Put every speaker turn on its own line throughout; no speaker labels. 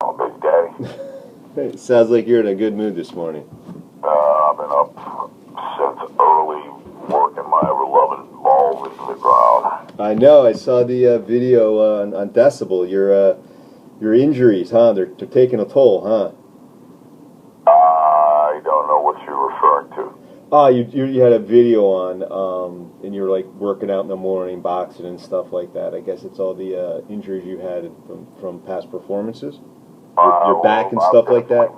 Oh, Big Daddy.
It sounds like you're in a good mood this morning.
I've been up since early, working my ever-loving balls into the ground.
I know. I saw the video on Decibel. Your injuries, huh? They're taking a toll, huh?
I don't know what you're referring to.
Oh, you had a video on, and you were like working out in the morning, boxing and stuff like that. I guess it's all the injuries you had from past performances. Your back and stuff like that.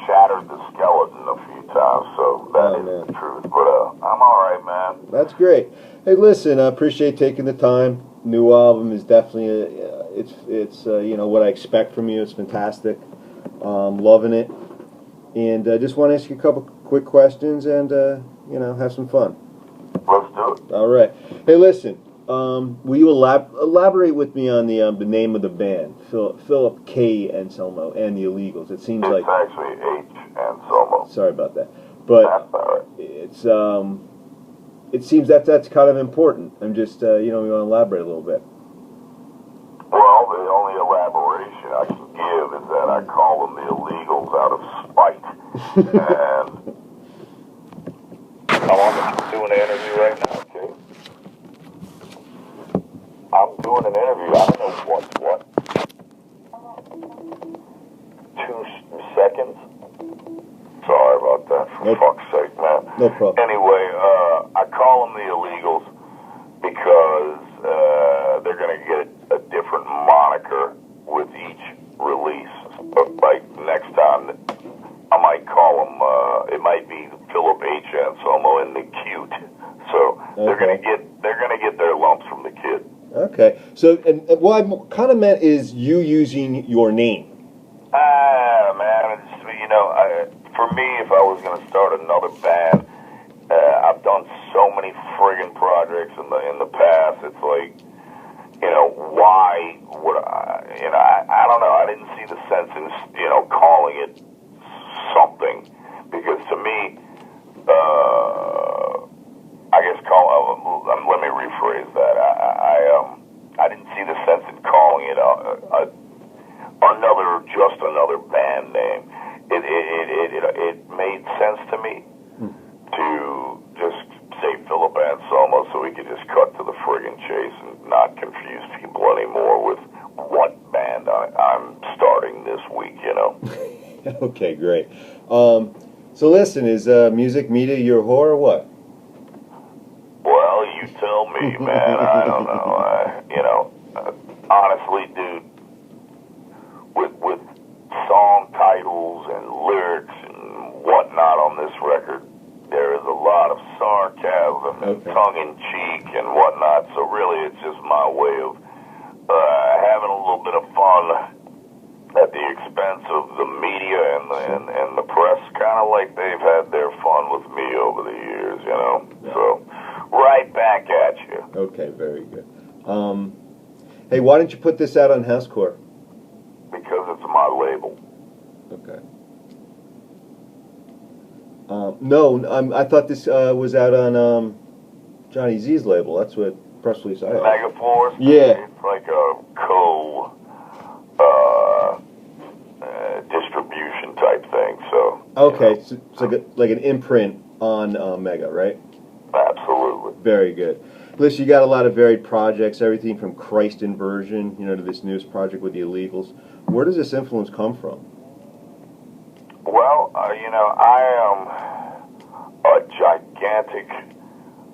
Shattered the skeleton a few times, so that is the truth. But I'm all right, man.
That's great. Hey, listen, I appreciate taking the time. New album is definitely it's you know what I expect from you. It's fantastic. Loving it, and I just want to ask you a couple quick questions and you know have some fun.
Let's do it.
All right. Hey, listen. Will you elaborate with me on the name of the band, Phillip K. Anselmo and the Illegals? It seems
it's actually H. Anselmo.
Sorry about that, but
that's all right.
It's it seems that's kind of important. I'm just you know, we want to elaborate a little bit.
Well, the only elaboration I can give is that I call them the Illegals out of spite. And I'm doing an interview right now, okay? I'm doing an interview. I don't know what. 2 seconds? Sorry about that, for fuck's sake, man.
No problem.
Anyway, I call them the Illegals because they're going to get a different moniker with each release. But like next time, I might call them, it might be Phillip H. Anselmo and the Cute. So they're going to get their lumps from the kid.
Okay. So, and what I kind of meant is you using your name.
Man, it's, you know, for me, if I was going to start another band, I've done so many friggin' projects in the past. It's like, you know, why would I? You know, I don't know. I didn't see the sense in, you know, calling it something, because to me, I guess let me rephrase that. I didn't see the sense in calling it just another band name. It made sense to me to just say Phillip Anselmo, so we could just cut to the friggin' chase and not confuse people anymore with what band I'm starting this week, you know.
Okay, great. So listen, is music media your whore or what?
Well, you tell me, man. I don't know. You know, honestly, dude, with song titles and lyrics and whatnot on this record, there is a lot of sarcasm and tongue-in-cheek and whatnot. So really, it's just my way of having a little bit of fun at the expense of the media and the press, kind of like they've had their fun with me over the years, you know. So, right back at you.
Okay, very good. Hey, why didn't you put this out on Housecore?
Because it's my label.
Okay. No, I thought this was out on Johnny Z's label. That's what press release I had.
Megaforce?
Yeah.
It's like a distribution type thing, so...
Okay,
you know,
so it's like an imprint on Mega, right?
Absolutely.
Very good. Listen, you got a lot of varied projects, everything from Christ Inversion, you know, to this newest project with the Illegals. Where does this influence come from?
Well, you know, I am a gigantic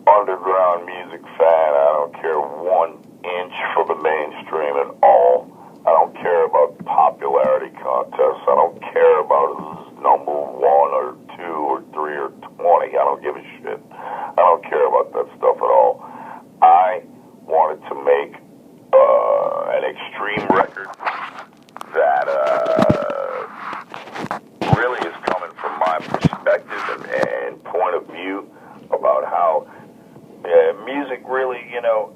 underground music fan. I don't care 1 inch for the mainstream at all. I don't care about popularity contests. I don't care about who's number 1 or 2 or 3 or 20. I don't give a shit. I don't care about that stuff at all. I wanted to make an extreme record that really is coming from my perspective and point of view about how music really, you know,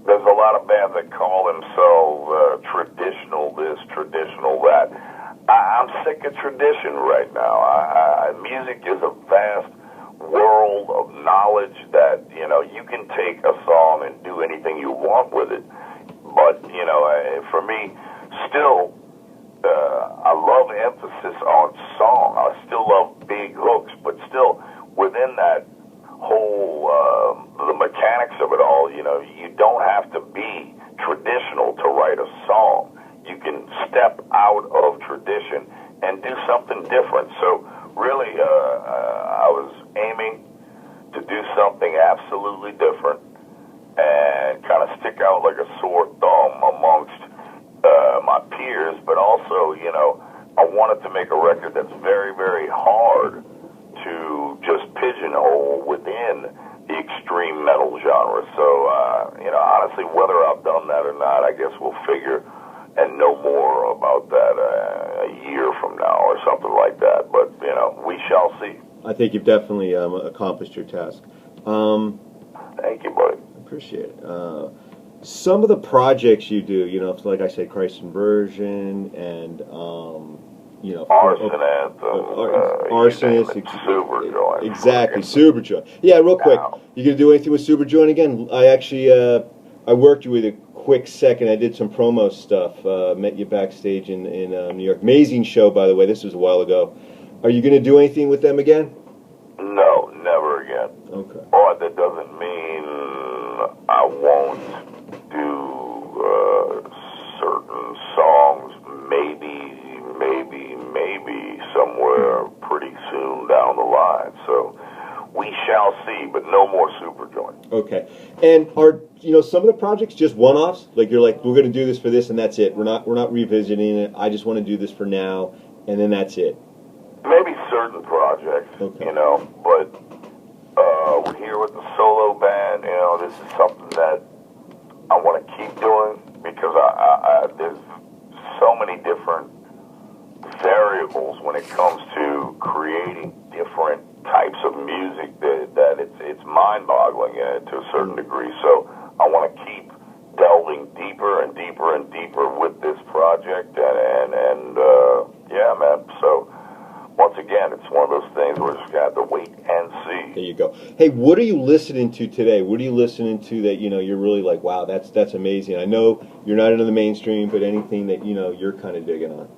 there's a lot of bands that call themselves traditional this, traditional that. I'm sick of tradition right now. Music is a vast world of knowledge that, you know, you can take a song and do anything you want with it. But, you know, for me, still, emphasis on song. I still love big hooks, but still within that whole the mechanics of it all, you know, you don't have to be traditional to write a song. You can step out of tradition and do something different. So really, I was aiming to do something absolutely different and kind of stick out like a sore thumb amongst my peers, but also, you know, I wanted to make a record that's very, very hard to just pigeonhole within the extreme metal genre. So, you know, honestly, whether I've done that or not, I guess we'll figure and know more about that a year from now or something like that. But, you know, we shall see.
I think you've definitely accomplished your task.
Thank you, buddy.
Appreciate it. Some of the projects you do, you know, like I said, Christ Inversion and, you know,
Arson Anthem,
Arsonist,
Superjoint.
Exactly, Superjoint. Yeah, real quick, you gonna do anything with Superjoint again? I actually, I worked you with a quick second. I did some promo stuff. Met you backstage in New York. Amazing show, by the way. This was a while ago. Are you gonna do anything with them again?
No, never again.
Okay.
But that doesn't mean I won't do certain songs. Maybe somewhere pretty soon down the line. So we shall see, but no more Superjoint.
Okay. And are, you know, some of the projects just one-offs? Like you're like, we're going to do this for this and that's it. We're not revisiting it. I just want to do this for now, and then that's it.
Maybe certain projects,
okay.
You know, but we're here with the solo band. You know, this is something that I want to keep doing because there's so many different variables when it comes to creating different types of music that it's mind-boggling to a certain degree. So I want to keep delving deeper and deeper and deeper with this project, and yeah, man. So once again, it's one of those things we're just gonna have to wait and see.
There you go. Hey, what are you listening to today? What are you listening to that, you know, you're really like, wow, that's amazing? I know you're not into the mainstream, but anything that, you know, you're kind of digging on.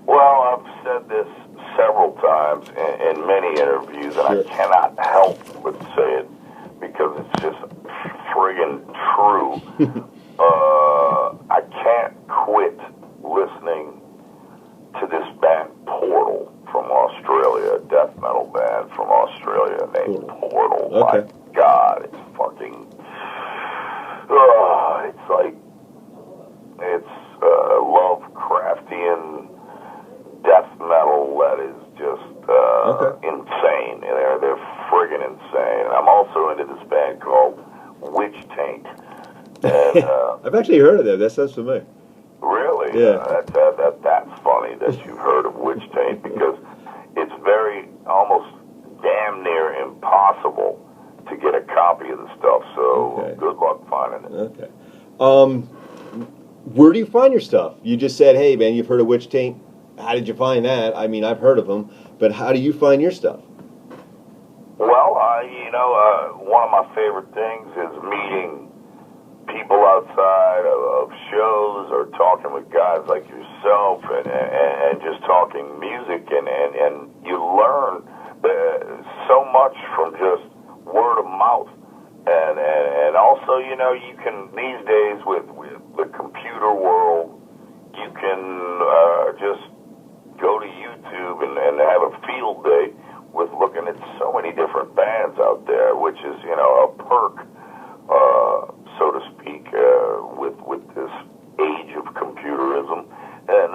Well, I've said this several times in many interviews, and I cannot help but say it because it's just friggin' true. I can't quit listening to this band Portal from Australia, a death metal band from Australia named Portal.
Okay.
My God, it's fucking... it's like... It's Lovecraftian death metal that is just insane. They're friggin' insane. And I'm also into this band called Witch Taint. And,
I've actually heard of them. That sounds familiar.
Really?
Yeah.
That's funny that you've heard of Witch Taint because it's very, almost damn near impossible to get a copy of the stuff. So good luck finding it.
Okay. Where do you find your stuff? You just said, hey, man, you've heard of Witch Taint. How did you find that? I mean, I've heard of them, but how do you find your stuff?
Well, you know, one of my favorite things is meeting people outside of shows or talking with guys like yourself and just talking music, and you learn so much from just word of mouth. And also, you know, you can, these days with the computer world, you can just go to YouTube and have a field day with looking at so many different bands out there, which is, you know, a perk, so to speak, with this age of computerism. And,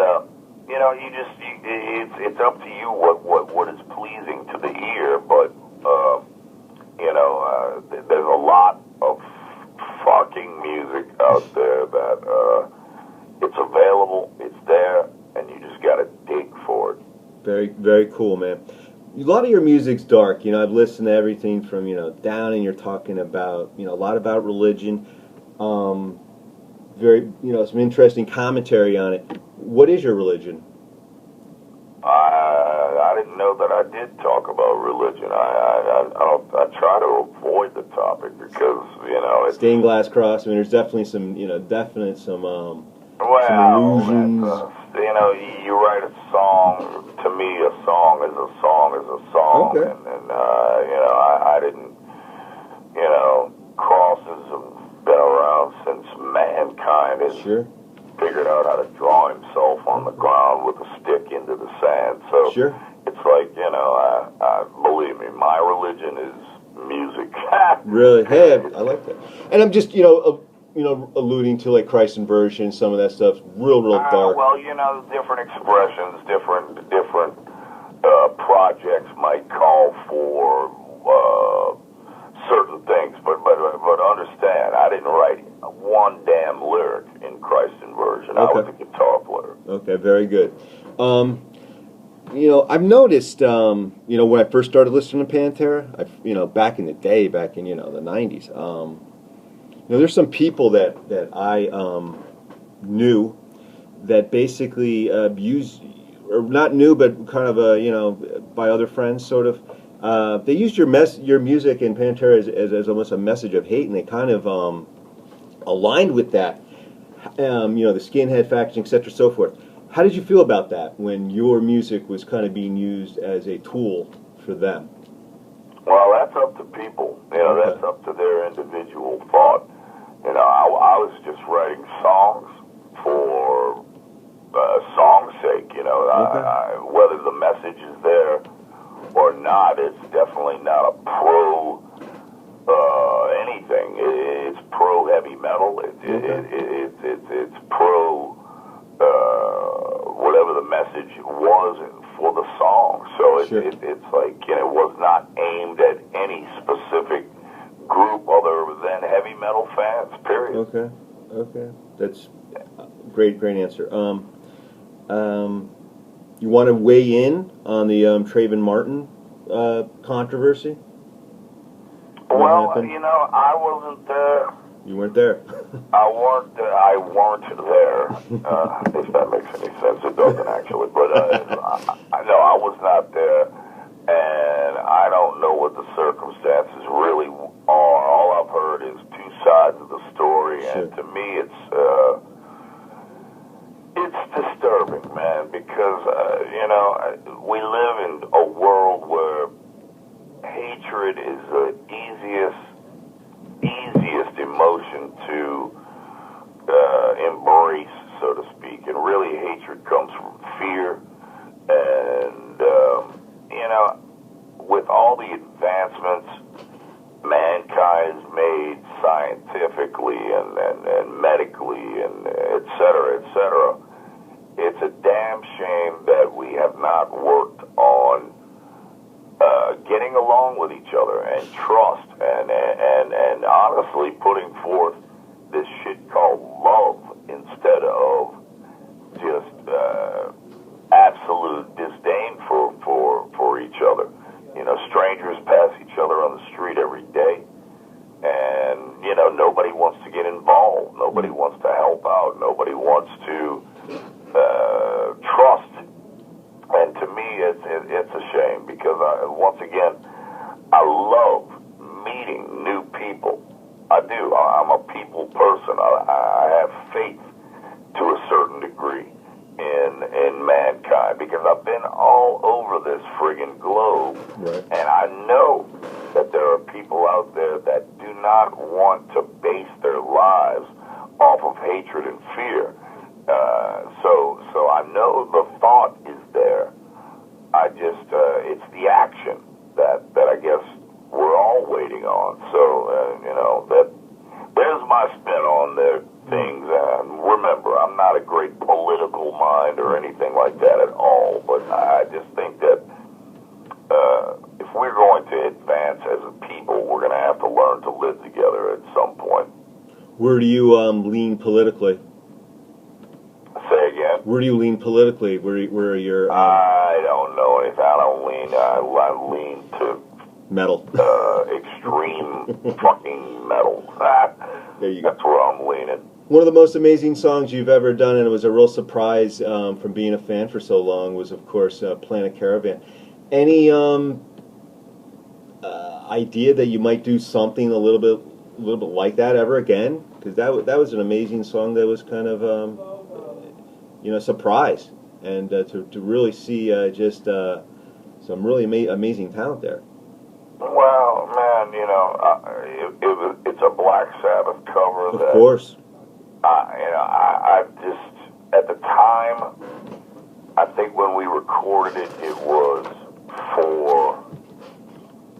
you know, it's up to you what is pleasing to the ear, but, you know, there's a lot of fucking music out there that it's available, it's there, and you just got to dig for it. Very,
very cool, man. A lot of your music's dark. You know, I've listened to everything from, you know, Down, and you're talking about, you know, a lot about religion. Very, you know, some interesting commentary on it. What is your religion?
I didn't know that I did talk about religion. I try to avoid the topic because, you know, it's...
Stained glass cross. I mean, there's definitely some, you know, some illusions.
You you know, you write a song. To me, a song is a song is a song,
Okay.
and you know, I didn't, you know, crosses have been around since mankind has
Sure.
figured out how to draw himself on the ground with a stick into the sand. So
Sure.
it's like, you know, believe me, my religion is music.
Really? Hey, I like that. And I'm just, alluding to like Christ Inversion, some of that stuff, real dark.
Well, you know, different expressions, different projects might call for certain things, but understand, I didn't write one damn lyric in Christ Inversion. I was a guitar player.
Okay, very good. I've noticed, when I first started listening to Pantera, back in the day, back in, the 90s, there's some people that I knew that basically used, or not knew, but kind of, by other friends, sort of, they used your music in Pantera as almost a message of hate, and they kind of aligned with that, the skinhead faction, etc., so forth. How did you feel about that when your music was kind of being used as a tool for them?
Well, that's up to people. That's up to their individual thought. I was just writing songs for song's sake. Whether the message is there or not, it's definitely not a pro anything. It's pro heavy metal. It's pro whatever the message was for the song. So it's like, it was not aimed at any specific group other than heavy metal fans, period.
Okay. That's great answer. You want to weigh in on the TRAVYN Martin controversy?
Well, I wasn't there.
You weren't there.
I weren't there. If that makes any sense, it doesn't actually. But I was not there, and I don't know what the circumstances really are. All I've heard is two sides of the story, and to me, it's disturbing, man, because we live in a world where hatred is the easiest emotion to embrace, so to speak, and really hatred comes from fear. And with all the advancements mankind has made scientifically and medically and et cetera, it's a damn shame that we have not worked on getting along with each other and trust and honestly putting forth this shit called love instead of just absolute disdain for each other. Strangers pass each other on the street every day, and nobody wants to get involved. Nobody wants to help out. Nobody wants to trust. And to me, it's a shame because once again, I love meeting new people. I do. I'm a people person. I have faith to a certain degree in mankind because I've been all over this friggin' globe, and I know that there are people out there that do not want to base their lives off of hatred and fear. So I know the thought is there. I just, it's the action that I guess we're all waiting on. So, there's my spin on the things. And remember, I'm not a great political mind or anything like that at all, but I just think that if we're going to advance as a people, we're going to have to learn to live together at some point.
Where do you lean politically?
Say again?
Where do you lean politically? Where are your...
I don't know anything. I lean to...
metal.
Extreme fucking metal.
There you go.
That's where I'm leaning.
One of the most amazing songs you've ever done, and it was a real surprise from being a fan for so long, was, of course, Planet Caravan. Any idea that you might do something a little bit like that ever again? Because that was an amazing song that was kind of, surprise. and to really see just some really amazing talent there.
Well, man, you know, it's a Black Sabbath cover.
Of course.
I just, at the time, I think when we recorded it, it was for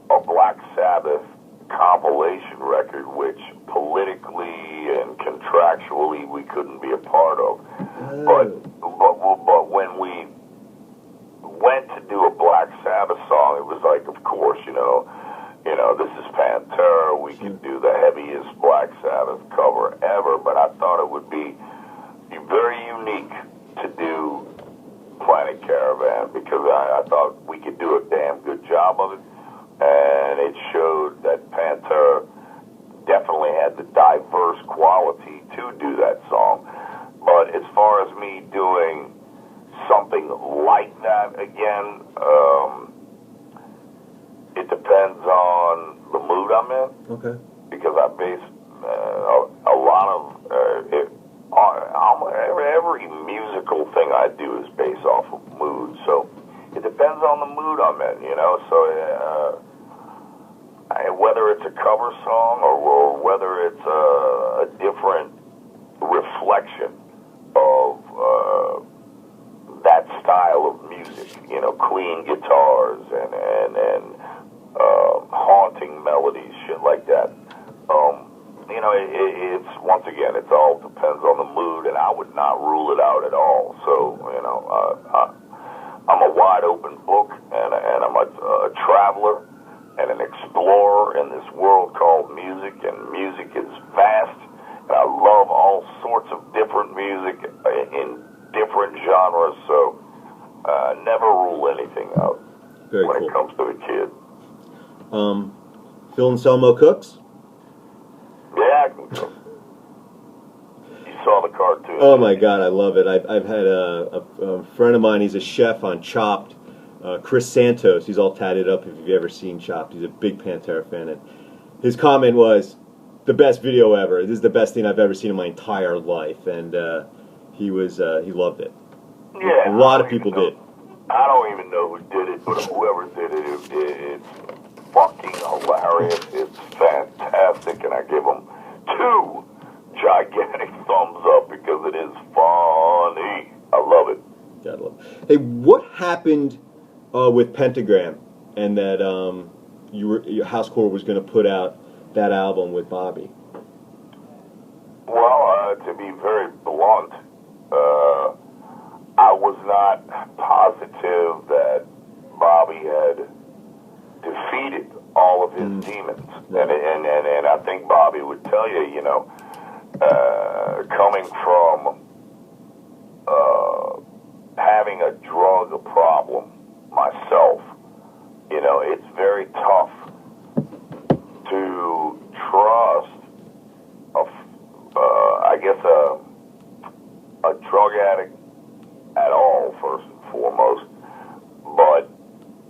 a Black Sabbath compilation record, which politically and contractually we couldn't be a part of. But when we went to do a Black Sabbath song, it was like, of course, you know, this is Pantera. We can do the heaviest Black Sabbath cover ever. But I thought it would be very unique to do Planet Caravan, because I thought we could do a damn good job of it. And it showed that Pantera definitely had the diverse quality to do that song. But as far as me doing something like that again, it depends on the mood I'm in.
Okay.
Because I base a lot of it on every musical thing I do is based off of mood. So it depends on the mood I'm in, you know. So whether it's a cover song or whether it's a different reflection of that style of music, you know, clean guitars and haunting melodies, shit like that. You know, it's once again, it all depends on the mood, and I would not rule it out at all. So, you know, I'm a wide open book, and I'm a traveler and an explorer in this world called music, and music is vast, and I love all sorts of different music in different genres, so never rule anything out.
Very
when
cool.
It comes to the kid.
Phil Anselmo cooks?
Yeah, I can cook. You saw the cartoon.
Oh my God, I love it. I've had a friend of mine, he's a chef on Chopped, Chris Santos, he's all tatted up if you've ever seen Chopped. He's a big Pantera fan, and his comment was, the best video ever. This is the best thing I've ever seen in my entire life, and he loved it.
Yeah,
a lot of people did.
I don't even know who did it, but whoever did it, it's fucking hilarious. It's fantastic, and I give them 2 gigantic thumbs up because it is funny. I love it.
God love it. Hey, what happened with Pentagram and that your Housecore was going to put out that album with Bobby?
Well, to be very blunt, I was not positive that Bobby had defeated all of his demons.
Right.
And I think Bobby would tell you, you know, coming from having a drug problem myself, you know, it's very tough to trust a drug addict at all, first and foremost, but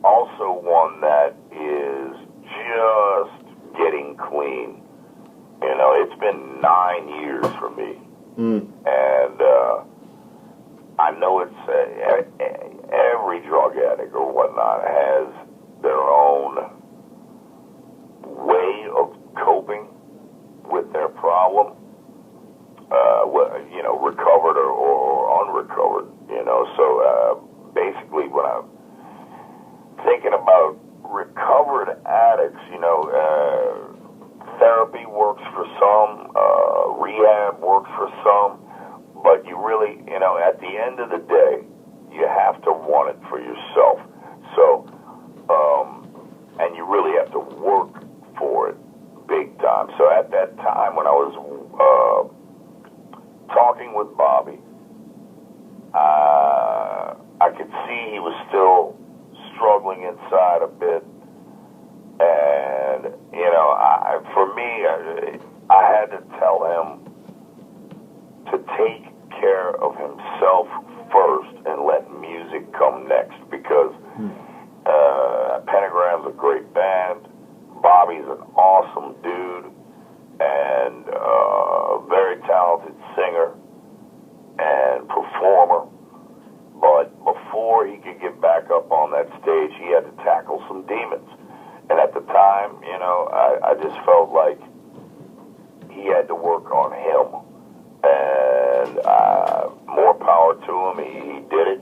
also one that is just getting clean. You know, it's been 9 years for me, and I know it's every drug addict or whatnot has their own way of coping with their problem, you know, recovered or unrecovered, you know. So basically when I'm thinking about recovered addicts, you know, therapy works for some, rehab works for some, but you really, you know, at the end of the day, you have to want it for yourself. So, and you really have to work for it big time. So at that time when I was talking with Bobby, I could see he was still struggling inside a bit. And, you know, for me, I had to tell him to take care of himself first and let music come next, because Pentagram's a great band. Bobby's an awesome dude and a very talented singer and performer, but before he could get back up on that stage, he had to tackle some demons. And at the time, you know, I just felt like he had to work on him. And more power to him. He did it.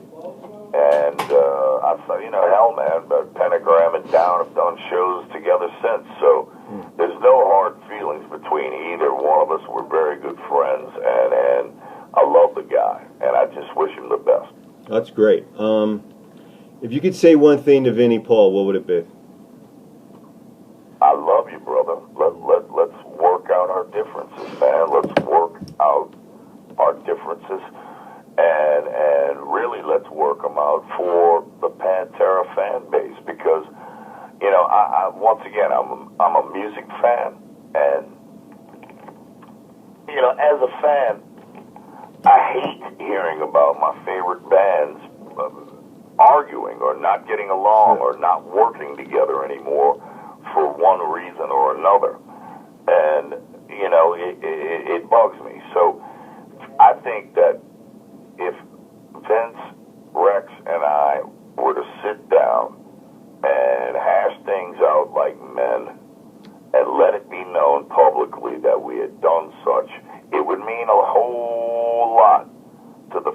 And I thought, you know, hell, man, but Pentagram and Down have done shows together since. So there's no hard feelings between either one of us. We're very good friends. And I love the guy. And I just wish him the best.
That's great. If you could say one thing to Vinnie Paul, what would it be?
I love you, brother. Let's work out our differences, man. Let's work out our differences, and really let's work them out for the Pantera fan base, because, you know, I once again, I'm a music fan, and, you know, as a fan, I hate hearing about my favorite bands arguing or not getting along or not working together anymore for one reason or another. And, you know, it bugs me. So I think that if Vince, Rex, and I were to sit down and hash things out like men and let it be known publicly that we had done such, it would mean a whole lot to the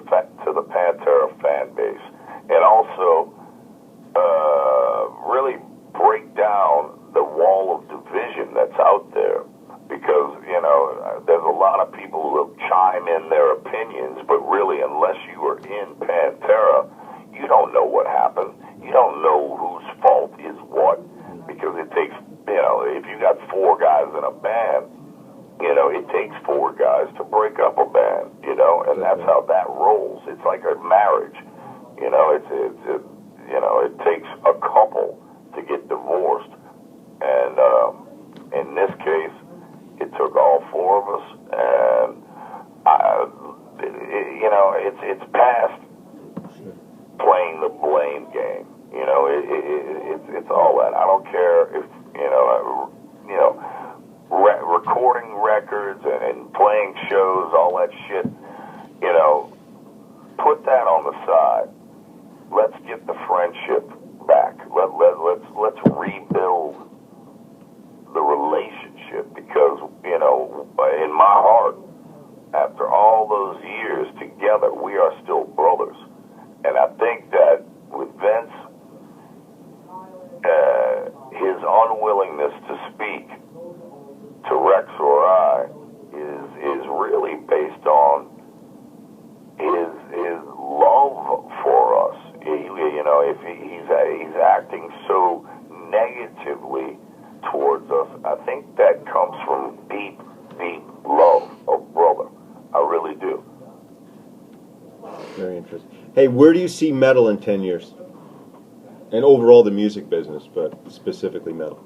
Pantera fan base. And also really break down the wall of division that's out there, because, you know, there's a lot of people who will chime in their opinions, but really, unless you are in Pantera, you don't know what happened. You don't know whose fault is what, because it takes, you know, if you got 4 guys in a band, you know, it takes 4 guys to break up a band, you know, and that's how that rolls. It's like a marriage, you know, you know, it takes a couple to get divorced. And in this case, it took all 4 of us, and you know, it's past playing the blame game. You know, it's all that. I don't care if, you know, recording records and playing shows, all that shit. You know, put that on the side. Let's get the friendship back. Let's rebuild the relationship, because, you know, in my heart, after all those years together, we are still brothers. And I think that with Vince, his unwillingness to speak to Rex or I is really based on his love for us. You know, if he's acting so negatively towards us, I think that comes from deep, deep love of brother. I really do.
Very interesting. Hey, where do you see metal in 10 years? And overall the music business, but specifically metal.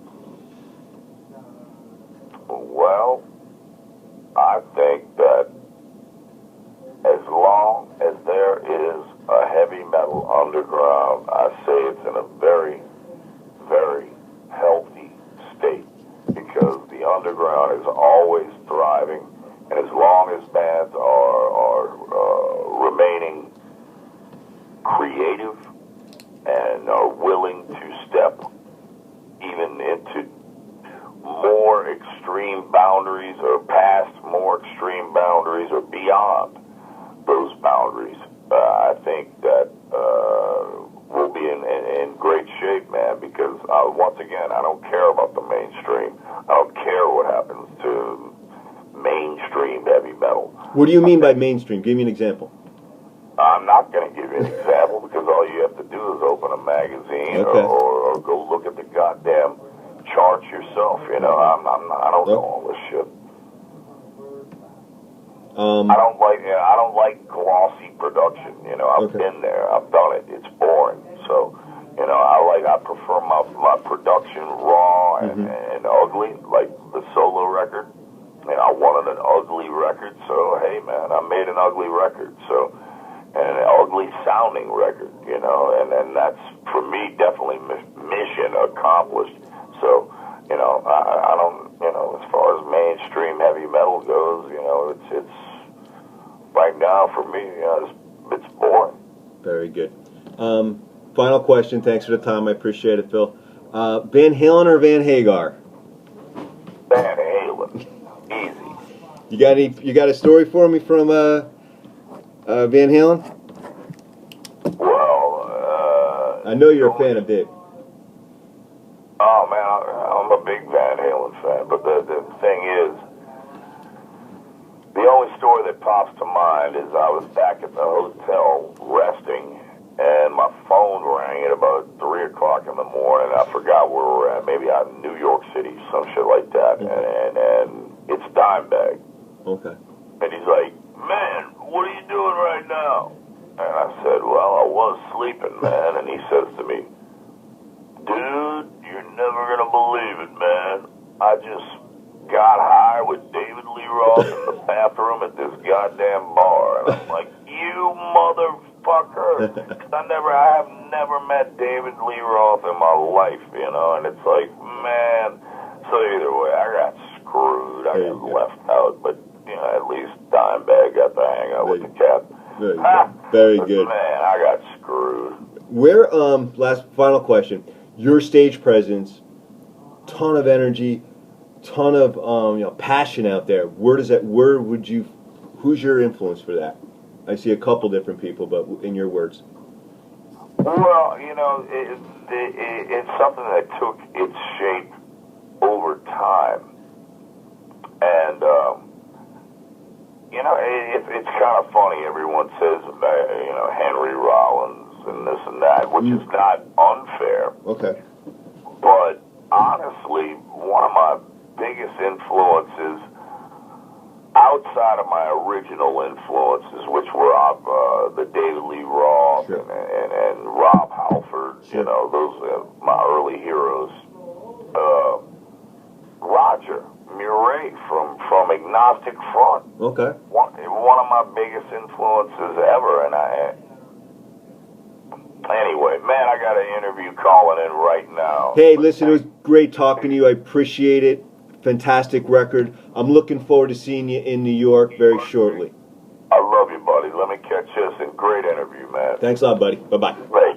Well, I think that as long as there is a heavy metal underground, I say it's in a very, very healthy state, because the underground is always thriving, and as long as bands are remaining creative and are willing to step even into more extreme boundaries, or past more extreme boundaries, or beyond those boundaries, I think that we'll be in great shape, man, because once again, I don't care about the mainstream. I don't care what happens to mainstream heavy metal.
What do you mean by mainstream? Give me an example.
I'm not going to give you an example, because all you have to do is open a magazine,
okay,
or go look at the goddamn charts yourself. You know, I don't know all this shit. I don't like glossy production. You know, I've been there. I've done it. It's boring. So, you know, I prefer my production raw and ugly, like the solo record. You know, I wanted an ugly record, so hey, man, I made an ugly record. So, and an ugly sounding record. You know, and that's for me definitely mission accomplished. So, you know, I don't, you know, as far as mainstream heavy metal goes, you know, it's right now for me, you know, it's boring.
Very good. Final question. Thanks for the time. I appreciate it, Phil. Van Halen or Van Hagar?
Van Halen. Easy.
You got a story for me from Van Halen?
Well,
I know you're a fan of Dave.
Oh man, I'm a big Van Halen fan, but the thing is, the only story that pops to mind is I was back at the hotel resting, and my phone rang at about 3 o'clock in the morning. I forgot where we were at, maybe out in New York City, some shit like that, and it's Dimebag.
Okay.
And he's like, man, what are you doing right now? And I said, well, I was sleeping, man. And he says to me, dude, you're never going to believe it, man. I just got high with David Lee Roth in the bathroom at this goddamn bar. And I'm like, you motherfucker. 'Cause I have never met David Lee Roth in my life, you know. And it's like, man. So either way, I got screwed. I got left out. But, you know, at least Dimebag got to hang out with the cat.
Very good.
Man, I got screwed.
Where, final question. Your stage presence, ton of energy, ton of passion out there. Who's your influence for that? I see a couple different people, but in your words.
Well, you know, it's something that took its shape over time. And, you know, it's kind of funny. Everyone says, you know, Henry Rollins and this and that, which is not unfair.
Okay.
But honestly, one of my biggest influences outside of my original influences, which were the David Lee Roth and Rob Halford, you know, those are my early heroes. Roger Murray from Agnostic Front.
Okay.
One of my biggest influences ever, and anyway, man, I got an interview calling in right now.
Hey, listen, it was great talking to you. I appreciate it. Fantastic record. I'm looking forward to seeing you in New York very shortly.
I love you, buddy. Let me catch this. And great interview, man.
Thanks a lot, buddy. Bye-bye.
Later.